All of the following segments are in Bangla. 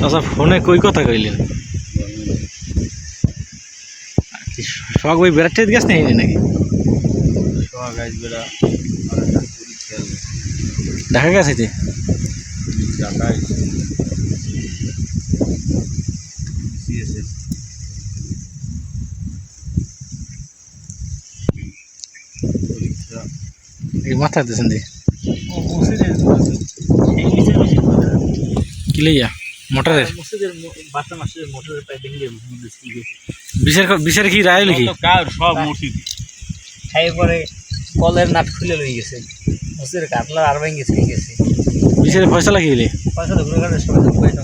আচ্ছা ফোনে কই কথা কইলেন সব ওই বেড়াতে গেছ নাকি দেখা গেছে মাথা দিয়েছেন কি লইয়া মোটরের বিচার কি রায় লিখি সব মসজিদ পরে কলের নাট খুলে লই গেছে মসজিদের কাটলা আর ভেঙে গেছে বিচারে ফয়সালা কি হইলে ফয়সালা ঘুরে কাটার সময়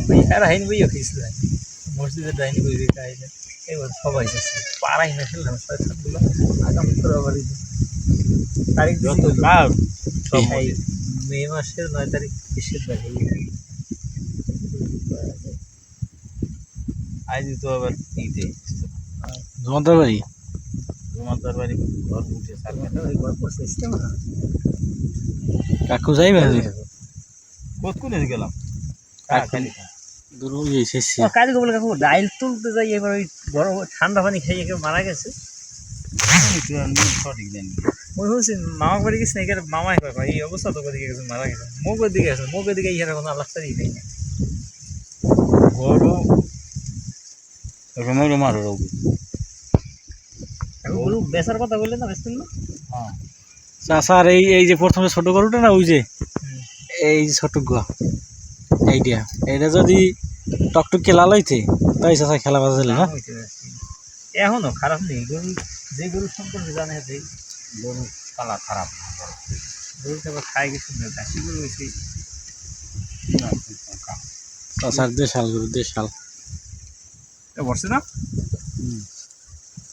ভাই আর হাইন বইও খেয়েছিল মসজিদের ডাইনি বই খাইছে এবার সবাই গেছে পাড়াই না খেললাম ফয়সালগুলো আগাম করে বাড়ি তারিখ যত লাভ সবাই মে মাসের 9 তারিখ কিসের বাড়ি আজ তো আবার ঈদে জমাদার বাড়ি ঘর উঠে ঘর করছে কাকু যাইবে কতক্ষণে গেলাম কাজ করবো কাকু ডাইল তুলতে যাই এবার ওই বড় ঠান্ডা পানি খাইয়ে কেউ মারা গেছে সঠিক জানি ওই বলছি মামা বাড়ি গেছে না মামাই কয় এই অবস্থা তো দিকে গেছে মারা গেছে মুখের দিকে গেছে মুখের দিকে ইহার কোনো আল্লাহ তারই নেই না গরু মারো রোগী গরু বেচার কথা বললেন না বেচতেন না স্যার এই যে প্রথমে ছোট গরুটা না ওই যে এই ছোট গুয়া এইটা এটা যদি টকটকে লাল হইতে তাই চাষা খেলা বাজা দিলে না এখনো খারাপ নেই গরু যে গরু সম্পর্কে জানে যে গরু পালা খারাপ গরুটা আবার খাই গেছে দেশি গরু হয়েছে চাষার দেশাল গরু দেশাল বসছে না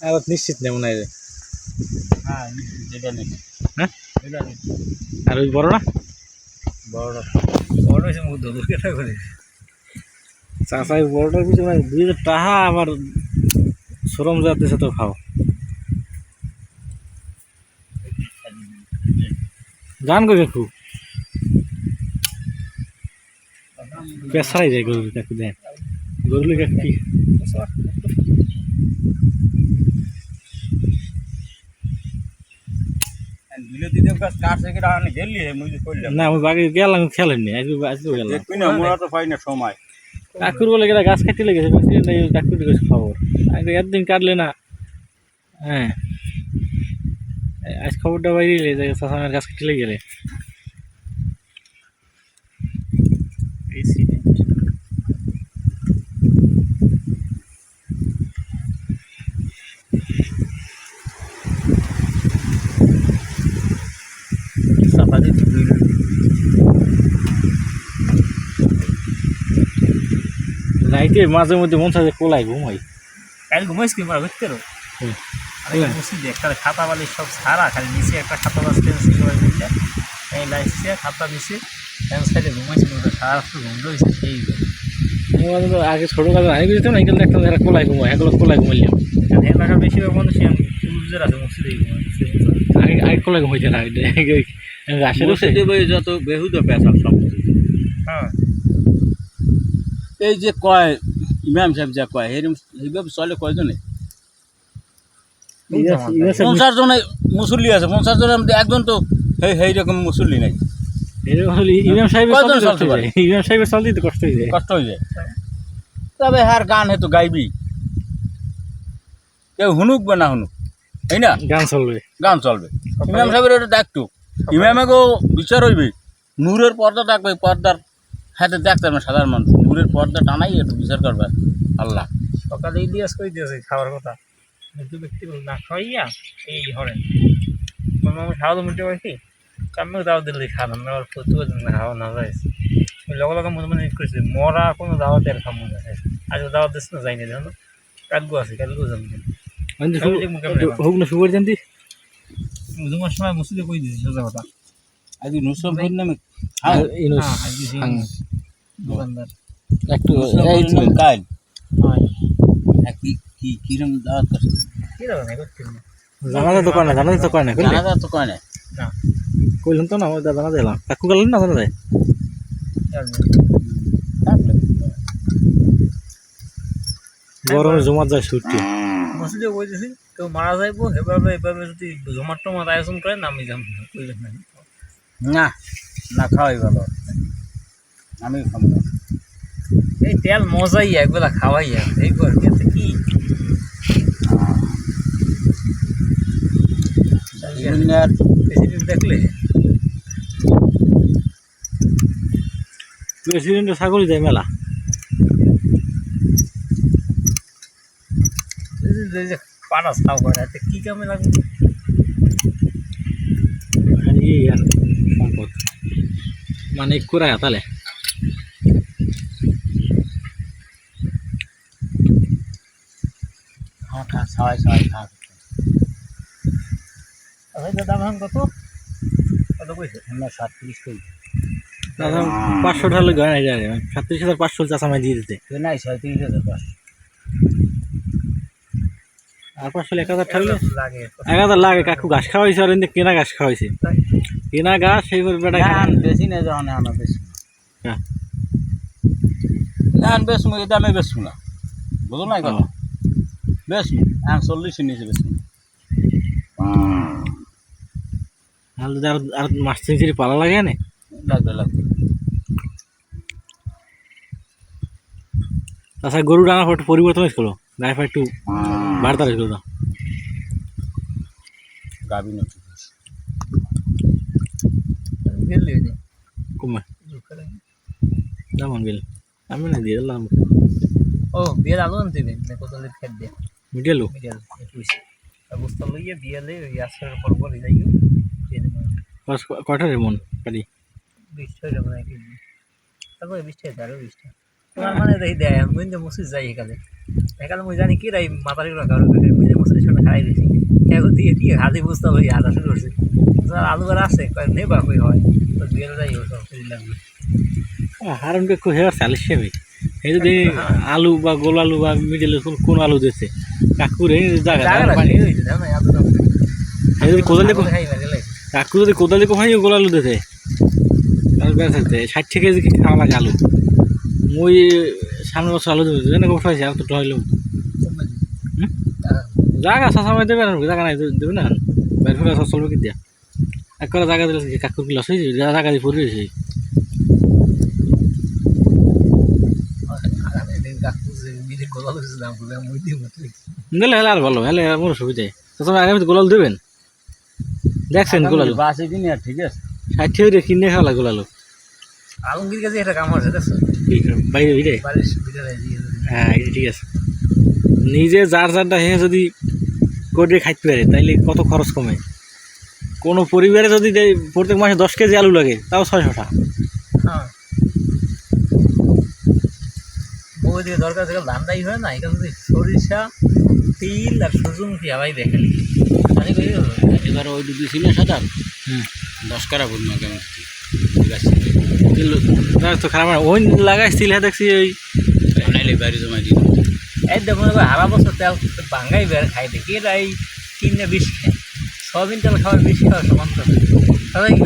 আর নিশ্চিত নেই মনে হয় হ্যাঁ এটা নেই হ্যাঁ আর ওই বড় না বড় হয়েছে মুখ দোদর কেটা করে চাষা বড়টার পিছনে 2000 টাকা আবার সরম যাতেছে তো খাও গান করে খুব পেশাই যায় গরু কাকু দেন গরুলি কাকু কি না আমি বাকি গেলাম খেলেননি আজকে গেলাম সময় কাকুর বলে গেলা গাছ কাটতে লেগেছে কাকুর খবর একদিন কাটলে না হ্যাঁ আজ খবরটা বাইরে গাছ কাটতে লেগে গেলে রাইতে মাঝে মধ্যে মন সাথে কোলাই ঘুমাই কাল ঘুমাইস কি মারা ঘুরতে রো মসজিদে একটা খাতা বালি সব সারা খালি নিচে একটা খাতা বাঁচতে সবাই বুঝলে এই লাইসে খাতা নিচে সাইডে ঘুমাইছিল সারা ঘুম রয়েছে সেই আগে ছোটো কাজ আগে বুঝতাম না এখানে একটা যারা কোলাই ঘুমায় এগুলো কোলাই ঘুমাইলাম এলাকার বেশিরভাগ মানুষই আমি সূর্যের আছে মসজিদে আগে আগে কোলাই ঘুমাইতে না যত বেহুদ পেশাল সব হ্যাঁ এই যে কয় ইমাম সাহেব যা কয় এইভাবে চলে কয়জনে 50 জনে মুসল্লি আছে 50 জনের মধ্যে একজন তো এইরকম মুসল্লি নাই ইমাম সাহেবের চলতে তো কষ্ট হয়ে যায় তবে হার গান হয়তো গাইবি কেউ হুনুক বা না হুনুক তাই না গান চলবে ইমাম সাহেবের ওটা দেখতো ইমামেকেও বিচার হইবে নূরের পর্দা থাকবে পর্দার হাতে দেখতে না সাধারণ মানুষ নূরের পর্দা টানাই একটু বিচার করবে আল্লাহ সকালে ইলিয়াস করে দিয়েছে খাওয়ার কথা কিন্তু ব্যক্তি না খাওয়াইয়া এই হরেন খাওয়া তো মিটে পারছি আমি দাওয়াত দিলে খাওয়ালাম আবার প্রতিবার খাওয়া না যায় লগে লগে মনে মনে করেছি মরা কোনো দাওয়াতে আর খামো না আজকে দাওয়াত দিস না যাইনি জানো কালগু আছে কালগু জানি হোক না সুপার জানতি তোমার সময় মসজিদে কই দিয়েছি সোজা কথা আজ নুসব নামে দোকানদার একটু কাল কি কিরম দাওয়াত করছে জানাজা তো করে না না কইলাম তো না ওই জানা দিলাম কাকু গেলেন না জানা যায় গরমে জমা যায় ছুটি মসজিদে বলতেছি কেউ মারা যাইবো এভাবে এভাবে যদি জমাট টমাট আয়োজন করেন আমি যাম বুঝলেন না না না খাওয়াই ভালো আমি খাবো না এই তেল মজাই একবেলা খাওয়াইয়া এই কর খেতে কি দুনিয়ার প্রেসিডেন্ট দেখলে প্রেসিডেন্টের ছাগলই দেয় মেলা এই যে পাটাস খাও করে এতে কি কামে লাগবে এই আর সম্পদ মানে করে তাহলে হ্যাঁ খা সবাই সবাই খা আচ্ছা দাম এখন কত কত কইছে আমরা 37 কই দাদা 500 ঢালে গায় না যায় 37,500 চাষামাই দিয়ে দিতে তো নাই 37,000 আর 500 1000 ঠালে লাগে 1000 লাগে কাকু ঘাস খাওয়াইছে আর এনে কেনা ঘাস খাওয়াইছে কেনা ঘাস সেই করে বেটা ধান বেশি না যখন আনা বেশি হ্যাঁ ধান বেশ মুই দামে বেশি না বুঝো না কথা বেশ আম 40 নিচে বেশি তাহলে আর মাস তিন পালা লাগে না লাগবে লাগবে তাছাড়া গরু ডাঙার ফটো পরিবর্তন হয়েছিল গায়ে ফা একটু বাড়তা হয়েছিল না গাবি না গেলি ওই যে কমে যেমন গেল আমি না দিয়ে দিলাম ও বিয়ের আলু আনতে দিন কত লিট খেট দিয়ে মিডিয়ালো বিয়ের কইছে অবস্থা লইয়া বিয়েলে ওই আসার পর পর যাইও কয়টা রে মন কালি 20 টাকা মানে কি তারপরে 20 টাকা আরো 20 টাকা তোমার মানে দেই দেয় আমি যে মসজিদ যাই এখানে এখানে মই জানি কি রাই মাতারি রাখা মই যে মসজিদের সামনে খাই দিছি কেউ দিয়ে দিয়ে হাতে বুঝতে লই আদা শুরু করছে যার আলু আর আছে কয় নেবা কই হয় তো বিয়েলে যাই ওটা ফ্রি লাগবে হারনকে কো হেয়ার চালিশ সেমি এই যদি আলু বা গোল আলু বা মিডিয়াল কোন আলু দিছে কাকুর এই জায়গা জায়গা লাগে ওই যে না আদা এই যদি কোদালি খাই লাগে কাকু যদি কোদালি কোথায় গোল আলু দিতে আর বেঁচে 60 কেজি খাওয়া লাগে আলু মই সামনে বছর আলু দেবে জানে কোথায় আছে আর তো টয়লো জায়গা সাসামাই দেবে না জায়গা নাই দেবে না বাইরে ফেলে চলবে কি দিয়া এক করে জায়গা দিলে কাকুর কি লস হয়েছে জায়গা দিয়ে পড়ে রয়েছে দিলে হেলে আর ভালো হেলে মোর সুবিধা তো তুমি আগামীতে গোলাল দেবেন দেখছেন গোলালু বাসে কিনে আর ঠিক আছে 60 হইরে কিনে খাওয়া লাগে গোলালু আলমগীর কাছে একটা কাম আছে দেখছো বাইরে ভিড়ে বাড়ির ভিতরে দিয়ে হ্যাঁ এটা ঠিক আছে নিজে যার যারটা হে যদি করে খাইতে পারে তাইলে কত খরচ কমে কোনো পরিবারে যদি প্রত্যেক মাসে 10 কেজি আলু লাগে তাও 600 টাকা হ্যাঁ ওই দিকে দরকার থেকে ধান্দাই হয় না এখানে যদি সরিষা তিল আর সূর্যমুখী আবাই দেখেন জানি কই এবার ওই দুধ ছিল সাদা 10 টাকা বলুন না কেমন ঠিক আছে তো খারাপ না ওই লাগাইছিল হ্যাঁ দেখছি ওই নাইলে বাড়ি জমা দিই এই দেখুন এবার হারা বছর তেল ভাঙ্গাই বের খাই দেখি এরা এই 3 না 20 খায় সয়াবিন তেল খাওয়ার 20 খাওয়ার সমান তো তাই কি